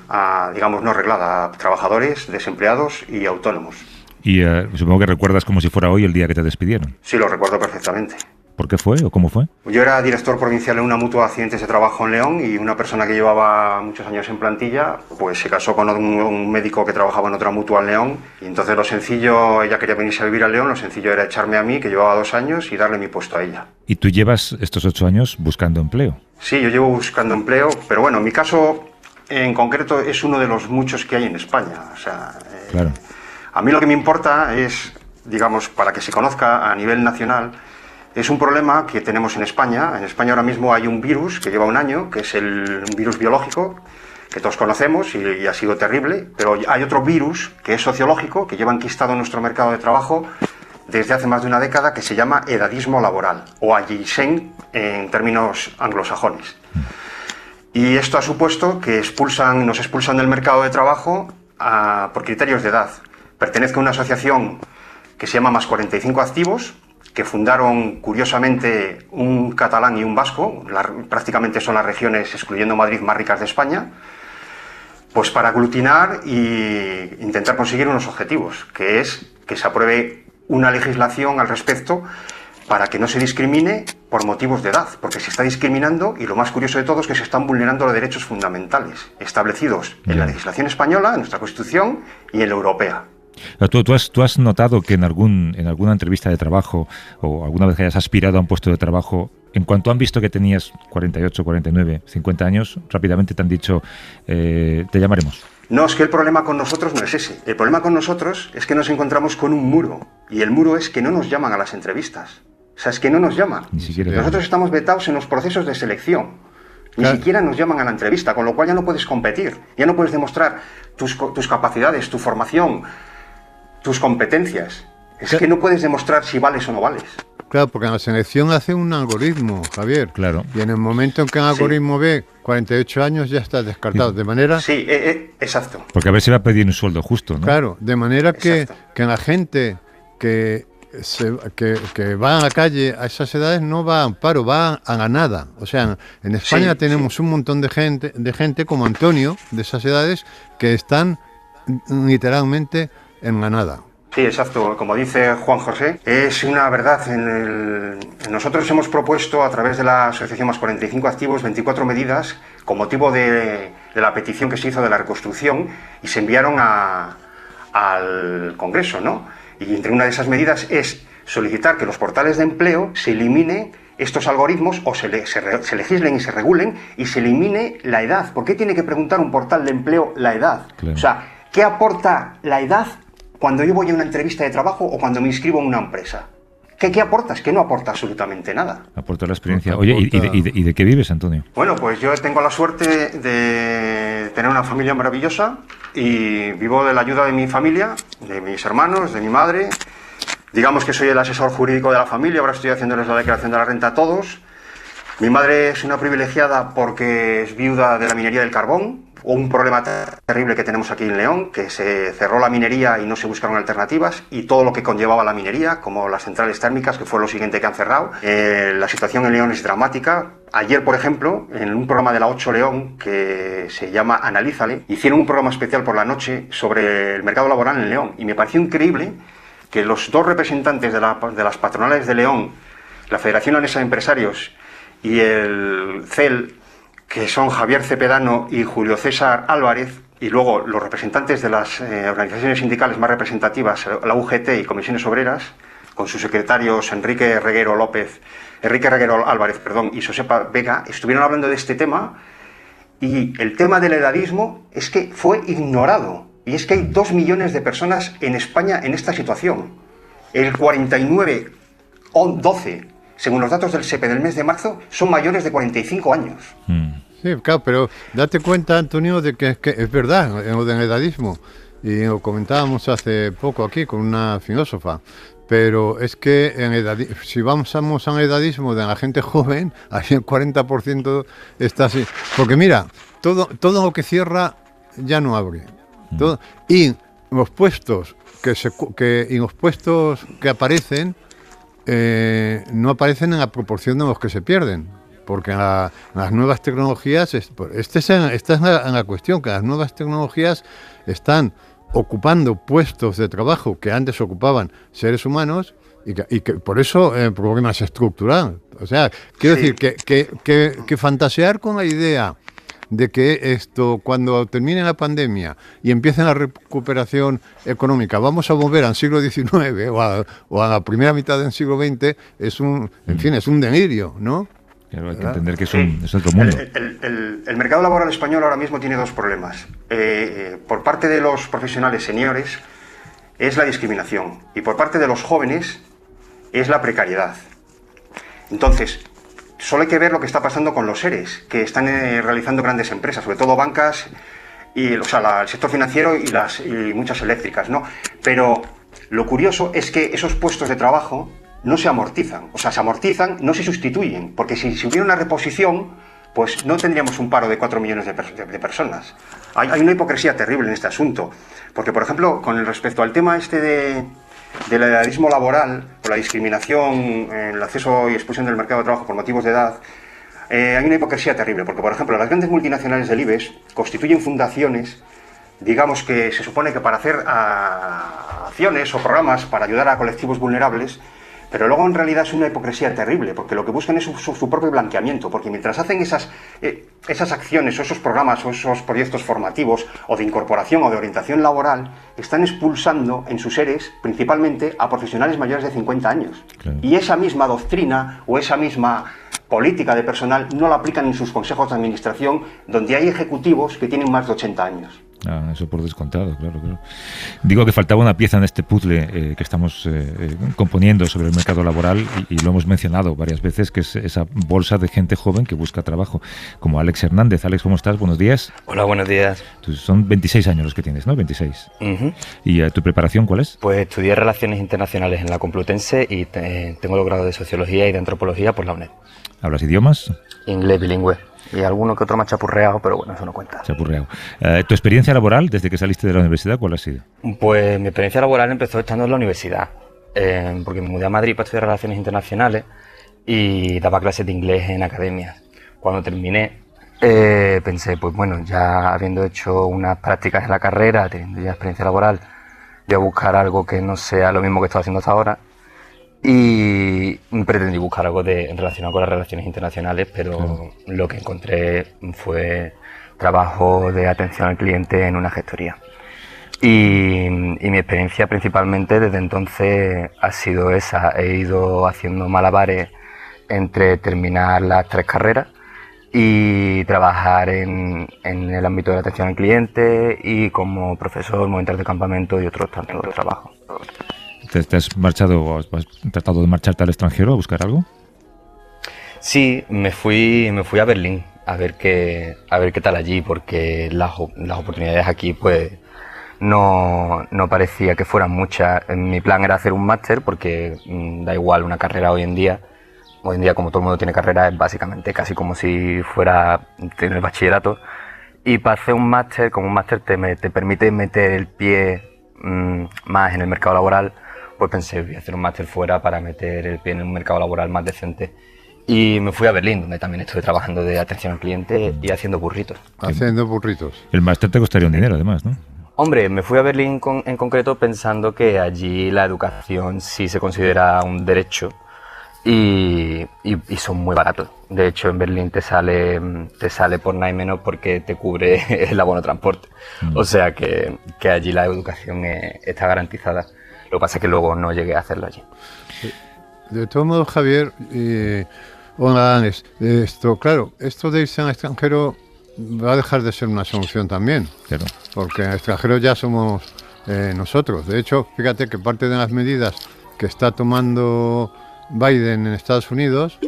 digamos, no reglada, a trabajadores, desempleados y autónomos. Y supongo que recuerdas como si fuera hoy el día que te despidieron. Sí, lo recuerdo perfectamente. ¿Por qué fue o cómo fue? Yo era director provincial en una mutua de accidentes de trabajo en León y una persona que llevaba muchos años en plantilla pues se casó con un médico que trabajaba en otra mutua en León y entonces lo sencillo, ella quería venirse a vivir a León, lo sencillo era echarme a mí, que llevaba 2 años, y darle mi puesto a ella. ¿Y tú llevas estos 8 años buscando empleo? Sí, yo llevo buscando empleo, pero bueno, mi caso en concreto es uno de los muchos que hay en España. O sea, Claro. a mí lo que me importa es, digamos, para que se conozca a nivel nacional, es un problema que tenemos en España. En España ahora mismo hay un virus que lleva 1 año, que es un virus biológico, que todos conocemos y ha sido terrible, pero hay otro virus que es sociológico, que lleva enquistado en nuestro mercado de trabajo desde hace más de 1 década, que se llama edadismo laboral, o ageism en términos anglosajones. Y esto ha supuesto que nos expulsan del mercado de trabajo por criterios de edad. Pertenezco a una asociación que se llama Más 45 Activos, que fundaron, curiosamente, un catalán y un vasco, prácticamente son las regiones, excluyendo Madrid, más ricas de España, pues para aglutinar e intentar conseguir unos objetivos, que es que se apruebe una legislación al respecto para que no se discrimine por motivos de edad, porque se está discriminando y lo más curioso de todo es que se están vulnerando los derechos fundamentales establecidos en la legislación española, en nuestra Constitución y en la europea. ¿Tú has notado que en alguna entrevista de trabajo o alguna vez que hayas aspirado a un puesto de trabajo, en cuanto han visto que tenías 48, 49, 50 años, rápidamente te han dicho, te llamaremos? No, es que el problema con nosotros no es ese. El problema con nosotros es que nos encontramos con un muro. Y el muro es que no nos llaman a las entrevistas. O sea, es que no nos llaman. Ni siquiera. Nosotros estamos vetados en los procesos de selección. Ni Claro. siquiera nos llaman a la entrevista, con lo cual ya no puedes competir. Ya no puedes demostrar tus capacidades, tu formación, tus competencias. Es Claro. que no puedes demostrar si vales o no vales. Claro, porque en la selección hace un algoritmo, Javier. Claro. Y en el momento en que el algoritmo ve 48 años ya está descartado. De manera... Sí, exacto. Porque a ver si va a pedir un sueldo justo, ¿no? Claro, de manera que Exacto. la gente que va a la calle a esas edades no va a amparo, va a la nada. O sea, en España Sí, tenemos un montón de gente como Antonio, de esas edades, que están literalmente en la nada. Sí, exacto. Como dice Juan José, es una verdad. Nosotros hemos propuesto a través de la Asociación Más 45 Activos 24 medidas con motivo de la petición que se hizo de la reconstrucción y se enviaron al Congreso, ¿no? Y entre una de esas medidas es solicitar que los portales de empleo se eliminen estos algoritmos o se legislen y se regulen y se elimine la edad. ¿Por qué tiene que preguntar un portal de empleo la edad? Claro. O sea, ¿qué aporta la edad cuando yo voy a una entrevista de trabajo o cuando me inscribo en una empresa? ¿Qué aportas? Que no aporta absolutamente nada. Aporta la experiencia. Oye, ¿y de qué vives, Antonio? Bueno, pues yo tengo la suerte de tener una familia maravillosa y vivo de la ayuda de mi familia, de mis hermanos, de mi madre. Digamos que soy el asesor jurídico de la familia, ahora estoy haciéndoles la declaración de la renta a todos. Mi madre es una privilegiada porque es viuda de la minería del carbón, un problema terrible que tenemos aquí en León, que se cerró la minería y no se buscaron alternativas, y todo lo que conllevaba la minería, como las centrales térmicas, que fue lo siguiente que han cerrado. La situación en León es dramática. Ayer, por ejemplo, en un programa de la 8 León, que se llama Analízale, hicieron un programa especial por la noche sobre el mercado laboral en León, y me pareció increíble que los dos representantes de las patronales de León, la Federación Leonesa de Empresarios y el CEL, que son Javier Cepedano y Julio César Álvarez, y luego los representantes de las organizaciones sindicales más representativas, la UGT y Comisiones Obreras, con sus secretarios Enrique Reguero Álvarez, y Josepa Vega, estuvieron hablando de este tema, y el tema del edadismo es que fue ignorado, y es que hay 2 millones de personas en España en esta situación. El 49,12%, según los datos del SEPE del mes de marzo, son mayores de 45 años. Sí, claro, pero date cuenta, Antonio, de que es verdad, en lo del edadismo, y lo comentábamos hace poco aquí con una filósofa, pero es que si vamos al edadismo de la gente joven, ahí el 40% está así. Porque mira, todo lo que cierra ya no abre. Y los puestos que aparecen no aparecen en la proporción de los que se pierden, porque las nuevas tecnologías, esta es la cuestión, que las nuevas tecnologías están ocupando puestos de trabajo que antes ocupaban seres humanos y que por eso el problema es estructural. O sea, quiero decir que fantasear con la idea de que esto, cuando termine la pandemia y empiece la recuperación económica, vamos a volver al siglo XIX o a la primera mitad del siglo XX, es un delirio, ¿no? Claro, hay que entender que es otro mundo. El mercado laboral español ahora mismo tiene dos problemas. Por parte de los profesionales seniores es la discriminación, y por parte de los jóvenes es la precariedad. Entonces, solo hay que ver lo que está pasando con los ERES, que están realizando grandes empresas, sobre todo bancas, el sector financiero y muchas eléctricas, ¿no? Pero lo curioso es que esos puestos de trabajo no se amortizan, se amortizan, no se sustituyen, porque si hubiera una reposición, pues no tendríamos un paro de 4 millones de personas. Hay una hipocresía terrible en este asunto, porque, por ejemplo, con respecto al tema del edadismo laboral, por la discriminación en el acceso y expulsión del mercado de trabajo por motivos de edad, hay una hipocresía terrible, porque, por ejemplo, las grandes multinacionales del IBEX constituyen fundaciones, digamos que se supone que para hacer acciones o programas para ayudar a colectivos vulnerables, pero luego en realidad es una hipocresía terrible, porque lo que buscan es su propio blanqueamiento, porque mientras hacen esas acciones o esos programas o esos proyectos formativos o de incorporación o de orientación laboral, están expulsando en sus seres principalmente a profesionales mayores de 50 años. Claro. Y esa misma doctrina o esa misma política de personal no la aplican en sus consejos de administración, donde hay ejecutivos que tienen más de 80 años. Ah, eso por descontado, claro, claro. Digo que faltaba una pieza en este puzzle que estamos componiendo sobre el mercado laboral y lo hemos mencionado varias veces, que es esa bolsa de gente joven que busca trabajo, como Alex Hernández. Alex, ¿cómo estás? Buenos días. Hola, buenos días. Son 26 años los que tienes, ¿no? 26. Ujú. ¿Y tu preparación cuál es? Pues estudié Relaciones Internacionales en la Complutense y tengo los grados de Sociología y de Antropología por la UNED. ¿Hablas idiomas? Inglés bilingüe. Y alguno que otro más chapurreado, pero bueno, eso no cuenta. Chapurreado. ¿Tu experiencia laboral desde que saliste de la universidad cuál ha sido? Pues mi experiencia laboral empezó estando en la universidad, porque me mudé a Madrid para estudiar Relaciones Internacionales y daba clases de inglés en academias. Cuando terminé, pensé, pues bueno, ya habiendo hecho unas prácticas en la carrera, teniendo ya experiencia laboral, voy a buscar algo que no sea lo mismo que estoy haciendo hasta ahora. Y pretendí buscar algo relacionado con las relaciones internacionales, pero lo que encontré fue trabajo de atención al cliente en una gestoría. Y mi experiencia principalmente desde entonces ha sido esa. He ido haciendo malabares entre terminar las 3 carreras y trabajar en el ámbito de la atención al cliente y como profesor, monitor de campamento y otros tantos de trabajo. ¿Te has marchado o has tratado de marcharte al extranjero a buscar algo? Sí, me fui a Berlín a ver qué tal allí, porque las oportunidades aquí pues no parecía que fueran muchas. Mi plan era hacer un máster porque da igual una carrera hoy en día. Hoy en día, como todo el mundo tiene carrera, es básicamente casi como si fuera tener bachillerato. Y para hacer un máster, como un máster te permite meter el pie más en el mercado laboral, pues pensé, voy a hacer un máster fuera para meter el pie en un mercado laboral más decente. Y me fui a Berlín, donde también estuve trabajando de atención al cliente y haciendo burritos. Haciendo burritos. El máster te costaría un dinero, además, ¿no? Hombre, me fui a Berlín en concreto pensando que allí la educación sí se considera un derecho y son muy baratos. De hecho, en Berlín te sale por nada y menos porque te cubre el abono transporte. O sea que allí la educación está garantizada. Lo que pasa es que luego no llegué a hacerlo allí. De todos modos, Javier, hola, Alex, claro, esto de irse al extranjero va a dejar de ser una solución también. Claro. Porque en el extranjero ya somos nosotros. De hecho, fíjate que parte de las medidas que está tomando Biden en Estados Unidos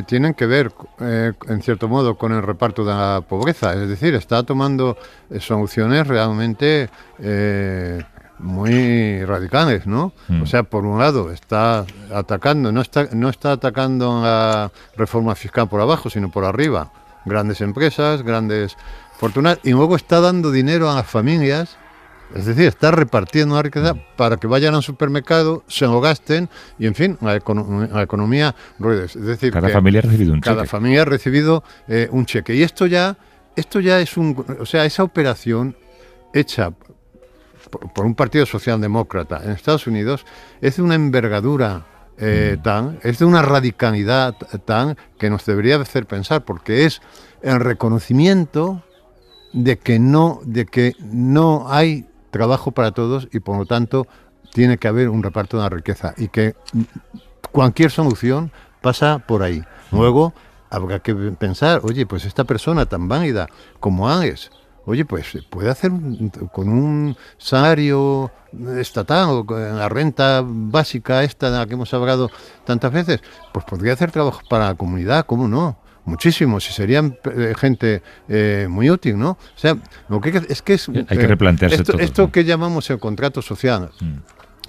tienen que ver, en cierto modo, con el reparto de la pobreza. Es decir, está tomando soluciones realmente muy radicales, ¿no? O sea, por un lado está atacando, no está atacando la reforma fiscal por abajo, sino por arriba. Grandes empresas, grandes fortunas, y luego está dando dinero a las familias, es decir, está repartiendo la riqueza para que vayan al supermercado, se lo gasten y, en fin, la economía ruede. Es decir, cada familia ha recibido un cheque. Cada familia ha recibido un cheque. Y esto ya es o sea, esa operación hecha por un partido socialdemócrata en Estados Unidos es de una envergadura es de una radicalidad tan que nos debería hacer pensar, porque es el reconocimiento de que no hay trabajo para todos y por lo tanto tiene que haber un reparto de la riqueza y que cualquier solución pasa por ahí. Luego habrá que pensar, oye, pues esta persona tan válida como Alex, oye, pues puede hacer con un salario estatal o con la renta básica esta de la que hemos hablado tantas veces, pues podría hacer trabajo para la comunidad, ¿cómo no? Muchísimo, si serían gente muy útil, ¿no? O sea, lo que es que hay que replantearse esto que llamamos el contrato social.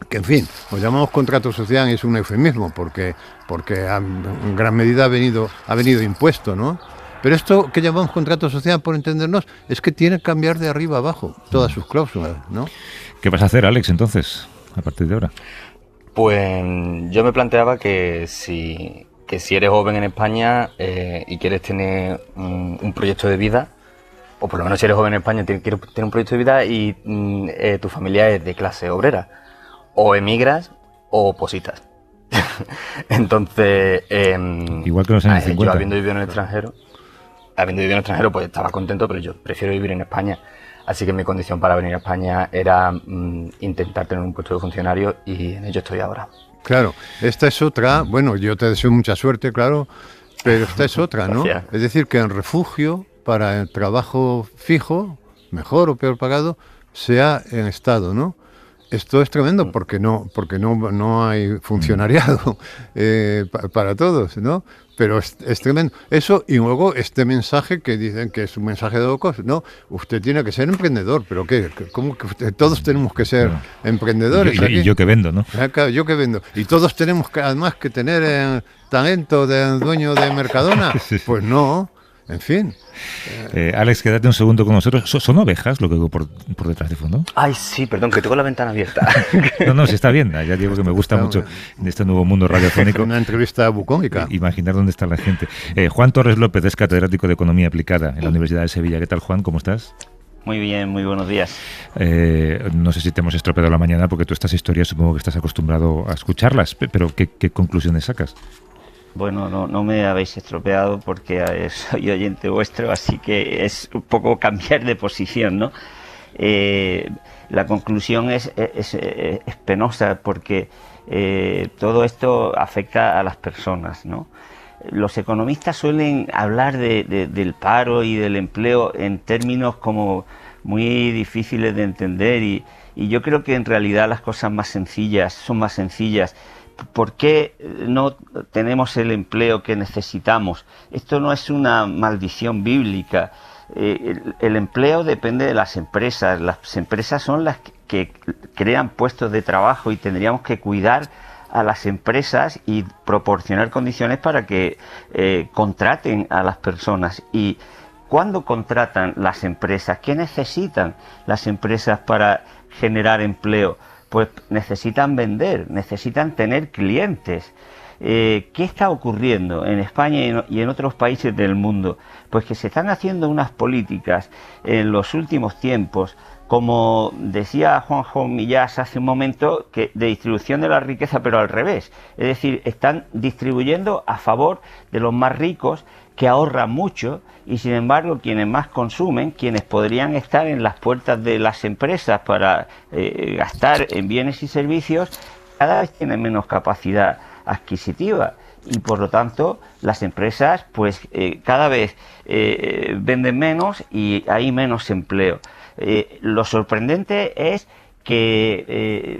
Que, en fin, lo llamamos contrato social y es un eufemismo porque en gran medida ha venido impuesto, ¿no? Pero esto que llamamos contrato social, por entendernos, es que tiene que cambiar de arriba abajo todas sus cláusulas, ¿no? ¿Qué vas a hacer, Alex, entonces, a partir de ahora? Pues yo me planteaba que si eres joven en España y quieres tener un proyecto de vida, o por lo menos si eres joven en España quieres tener un proyecto de vida y tu familia es de clase obrera, o emigras o opositas. Entonces, igual que en los años 50. Yo habiendo vivido en el extranjero, pues estaba contento, pero yo prefiero vivir en España. Así que mi condición para venir a España era intentar tener un puesto de funcionario y en ello estoy ahora. Claro, esta es otra, bueno, yo te deseo mucha suerte, claro, pero esta es otra, ¿no? Gracias. Es decir, que el refugio para el trabajo fijo, mejor o peor pagado, sea en Estado, ¿no? Esto es tremendo porque no hay funcionariado para todos, ¿no? Pero es tremendo. Eso, y luego este mensaje que dicen que es un mensaje de locos, no, usted tiene que ser emprendedor, pero ¿qué? ¿Cómo que todos tenemos que ser emprendedores? Y yo que vendo, ¿no? Claro, yo que vendo. Y todos tenemos que, además, que tener talento de dueño de Mercadona. Pues no. En fin. Alex, quédate un segundo con nosotros. ¿Son ovejas lo que veo por detrás de fondo? Ay, sí, perdón, que tengo la ventana abierta. No, sí está bien. Ya digo que me gusta mucho en este nuevo mundo radiofónico. Una entrevista bucólica. Imaginar dónde está la gente. Juan Torres López es catedrático de Economía Aplicada en la Universidad de Sevilla. ¿Qué tal, Juan? ¿Cómo estás? Muy bien, muy buenos días. No sé si te hemos estropeado la mañana porque tú estas historias supongo que estás acostumbrado a escucharlas, pero ¿qué conclusiones sacas? Bueno, no me habéis estropeado porque soy oyente vuestro, así que es un poco cambiar de posición, ¿no? La conclusión es penosa porque todo esto afecta a las personas, ¿no? Los economistas suelen hablar del paro y del empleo en términos como muy difíciles de entender y yo creo que en realidad las cosas son más sencillas. ¿Por qué no tenemos el empleo que necesitamos? Esto no es una maldición bíblica. El empleo depende de las empresas. Las empresas son las que crean puestos de trabajo y tendríamos que cuidar a las empresas y proporcionar condiciones para que contraten a las personas. Y ¿cuándo contratan las empresas? ¿Qué necesitan las empresas para generar empleo? Pues necesitan vender, necesitan tener clientes. ¿Qué está ocurriendo en España y en otros países del mundo? Pues que se están haciendo unas políticas en los últimos tiempos, como decía Juanjo Millás hace un momento, de distribución de la riqueza, pero al revés. Es decir, están distribuyendo a favor de los más ricos, que ahorran mucho, y sin embargo quienes más consumen, quienes podrían estar en las puertas de las empresas para gastar en bienes y servicios, cada vez tienen menos capacidad adquisitiva y por lo tanto las empresas pues cada vez venden menos y hay menos empleo. Lo sorprendente es que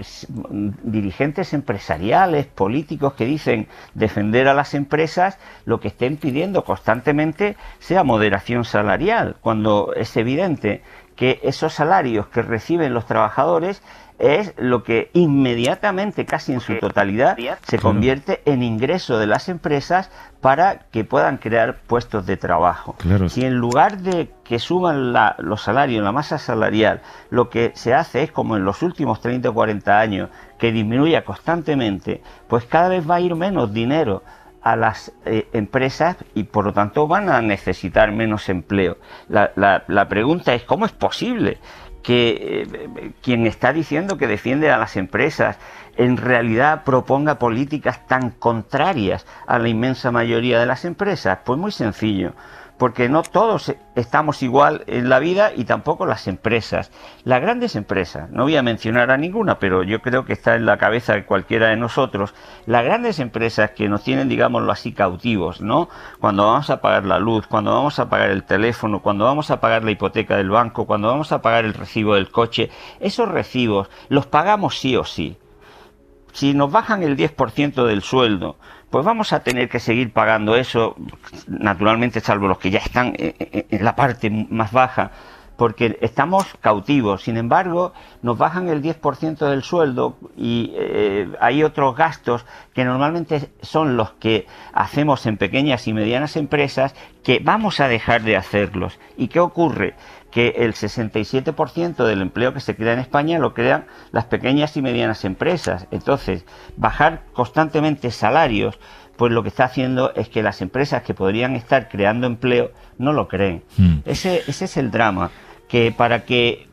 dirigentes empresariales, políticos que dicen defender a las empresas, lo que estén pidiendo constantemente sea moderación salarial, cuando es evidente que esos salarios que reciben los trabajadores es lo que inmediatamente, casi en su totalidad, se convierte en ingreso de las empresas para que puedan crear puestos de trabajo. Claro. Si en lugar de que suban los salarios, la masa salarial, lo que se hace es como en los últimos 30 o 40 años, que disminuya constantemente, pues cada vez va a ir menos dinero a las empresas y por lo tanto van a necesitar menos empleo. La pregunta es, ¿cómo es posible que quien está diciendo que defiende a las empresas en realidad proponga políticas tan contrarias a la inmensa mayoría de las empresas? Pues muy sencillo, porque no todos estamos igual en la vida y tampoco las empresas. Las grandes empresas, no voy a mencionar a ninguna, pero yo creo que está en la cabeza de cualquiera de nosotros, las grandes empresas que nos tienen, digámoslo así, cautivos, ¿no? Cuando vamos a pagar la luz, cuando vamos a pagar el teléfono, cuando vamos a pagar la hipoteca del banco, cuando vamos a pagar el recibo del coche, esos recibos los pagamos sí o sí. Si nos bajan el 10% del sueldo, pues vamos a tener que seguir pagando eso, naturalmente salvo los que ya están en la parte más baja, porque estamos cautivos. Sin embargo, nos bajan el 10% del sueldo y hay otros gastos que normalmente son los que hacemos en pequeñas y medianas empresas que vamos a dejar de hacerlos. ¿Y qué ocurre? Que el 67% del empleo que se crea en España lo crean las pequeñas y medianas empresas. Entonces, bajar constantemente salarios, pues lo que está haciendo es que las empresas que podrían estar creando empleo no lo creen. Ese es el drama, que para que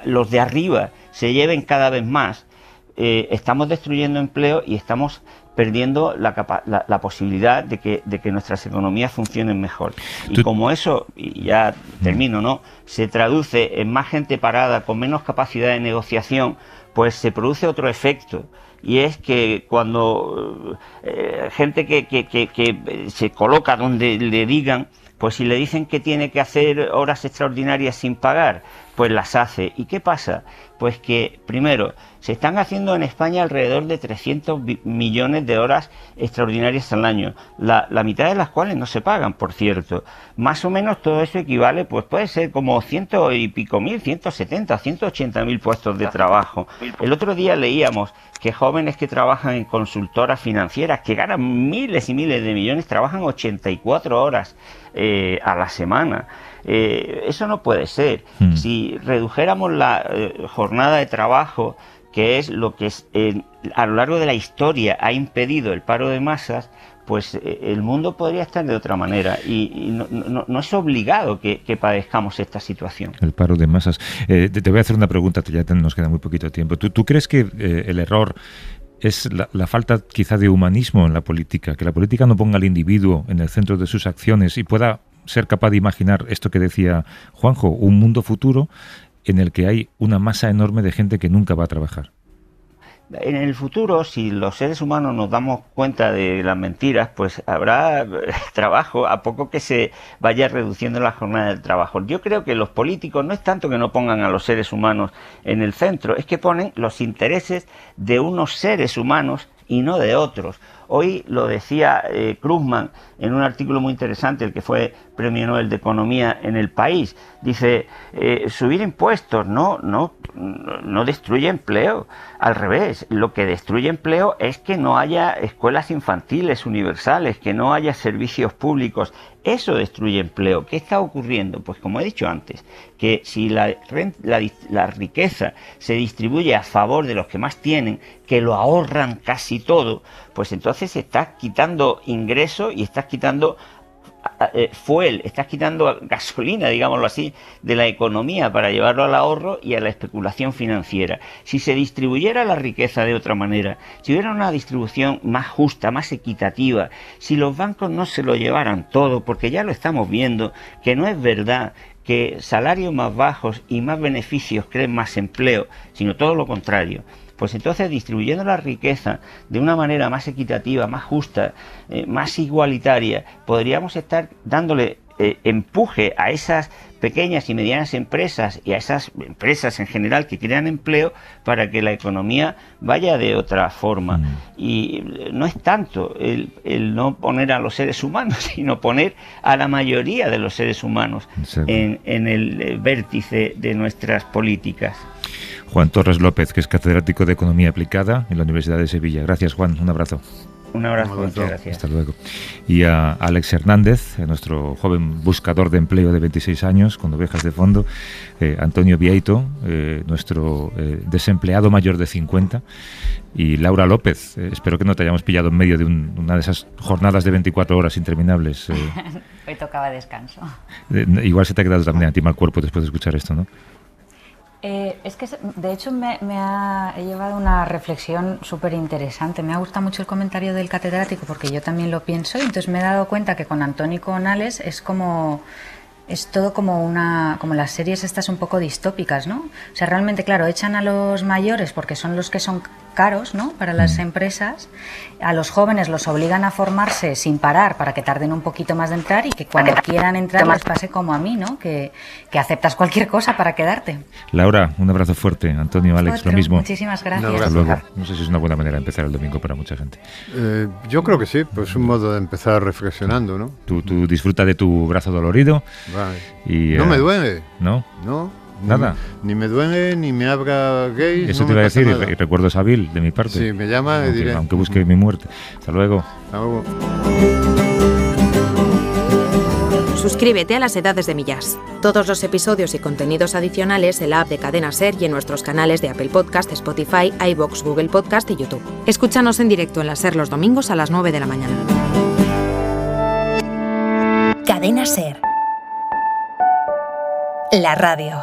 los de arriba se lleven cada vez más, estamos destruyendo empleo y estamos perdiendo la posibilidad de que nuestras economías funcionen mejor. Y como eso, y ya termino, ¿no?, se traduce en más gente parada, con menos capacidad de negociación, pues se produce otro efecto. Y es que cuando gente que se coloca donde le digan, Pues si le dicen que tiene que hacer horas extraordinarias sin pagar, pues las hace. ¿Y qué pasa? Pues que, primero, se están haciendo en España alrededor de 300 millones de horas extraordinarias al año, la mitad de las cuales no se pagan, por cierto. Más o menos todo eso equivale, pues puede ser como 100 y pico mil, 170, 180.000 puestos de trabajo. El otro día leíamos que jóvenes que trabajan en consultoras financieras, que ganan miles y miles de millones, trabajan 84 horas a la semana. Eso no puede ser. Si redujéramos la jornada de trabajo, que es lo que a lo largo de la historia ha impedido el paro de masas, pues el mundo podría estar de otra manera y no es obligado que padezcamos esta situación. El paro de masas. Te voy a hacer una pregunta, ya nos queda muy poquito tiempo. ¿Tú crees que el error es la falta quizá de humanismo en la política? Que la política no ponga al individuo en el centro de sus acciones y pueda ser capaz de imaginar esto que decía Juanjo, un mundo futuro en el que hay una masa enorme de gente que nunca va a trabajar. En el futuro, si los seres humanos nos damos cuenta de las mentiras, pues habrá trabajo a poco que se vaya reduciendo la jornada del trabajo. Yo creo que los políticos no es tanto que no pongan a los seres humanos en el centro, es que ponen los intereses de unos seres humanos y no de otros. Hoy lo decía Krugman en un artículo muy interesante, el que fue Premio Nobel de Economía en El País. Dice, subir impuestos no destruye empleo. Al revés, lo que destruye empleo es que no haya escuelas infantiles universales, que no haya servicios públicos. Eso destruye empleo. ¿Qué está ocurriendo? Pues como he dicho antes, que si la riqueza se distribuye a favor de los que más tienen, que lo ahorran casi todo, pues entonces estás quitando ingresos y estás quitando fuel, estás quitando gasolina, digámoslo así, de la economía para llevarlo al ahorro y a la especulación financiera. Si se distribuyera la riqueza de otra manera, si hubiera una distribución más justa, más equitativa, si los bancos no se lo llevaran todo, porque ya lo estamos viendo, que no es verdad que salarios más bajos y más beneficios creen más empleo, sino todo lo contrario. Pues entonces, distribuyendo la riqueza de una manera más equitativa, más justa, más igualitaria, podríamos estar dándole empuje a esas pequeñas y medianas empresas y a esas empresas en general que crean empleo para que la economía vaya de otra forma. Y no es tanto el no poner a los seres humanos, sino poner a la mayoría de los seres humanos en el vértice de nuestras políticas. Juan Torres López, que es catedrático de Economía Aplicada en la Universidad de Sevilla. Gracias, Juan. Un abrazo. Un abrazo, muchas gracias. Hasta luego. Y a Alex Hernández, nuestro joven buscador de empleo de 26 años, con ovejas de fondo, Antonio Vieito, nuestro desempleado mayor de 50, y Laura López. Espero que no te hayamos pillado en medio de una de esas jornadas de 24 horas interminables. Hoy tocaba descanso. Igual se te ha quedado también a ti mal cuerpo después de escuchar esto, ¿no? Es que, de hecho, he llevado una reflexión súper interesante. Me ha gustado mucho el comentario del catedrático porque yo también lo pienso y entonces me he dado cuenta que con Antonio y con Alex es todo como las series estas un poco distópicas, ¿no? O sea, realmente, claro, echan a los mayores porque son los que son caros, ¿no?, para las empresas. A los jóvenes los obligan a formarse sin parar para que tarden un poquito más de entrar y que cuando quieran entrar les pase como a mí, ¿no?, que aceptas cualquier cosa para quedarte. Laura, un abrazo fuerte. Antonio, Alex, lo mismo. Muchísimas gracias. Hasta luego. No sé si es una buena manera de empezar el domingo para mucha gente. Yo creo que sí, pues un modo de empezar reflexionando, ¿no? Tú disfruta de tu brazo dolorido. Vale. Y, no me duele. ¿No? No. Nada. Ni me duele, ni me abra gay. Eso no te iba a decir, y recuerdo recuerdos a Bill de mi parte. Sí, me llama y diré. Aunque busque mi muerte. Hasta luego. Hasta luego. Suscríbete a Las Edades de Millás. Todos los episodios y contenidos adicionales en la app de Cadena SER y en nuestros canales de Apple Podcast, Spotify, iVoox, Google Podcast y YouTube. Escúchanos en directo en la SER los domingos a las 9 de la mañana. Cadena SER. La radio.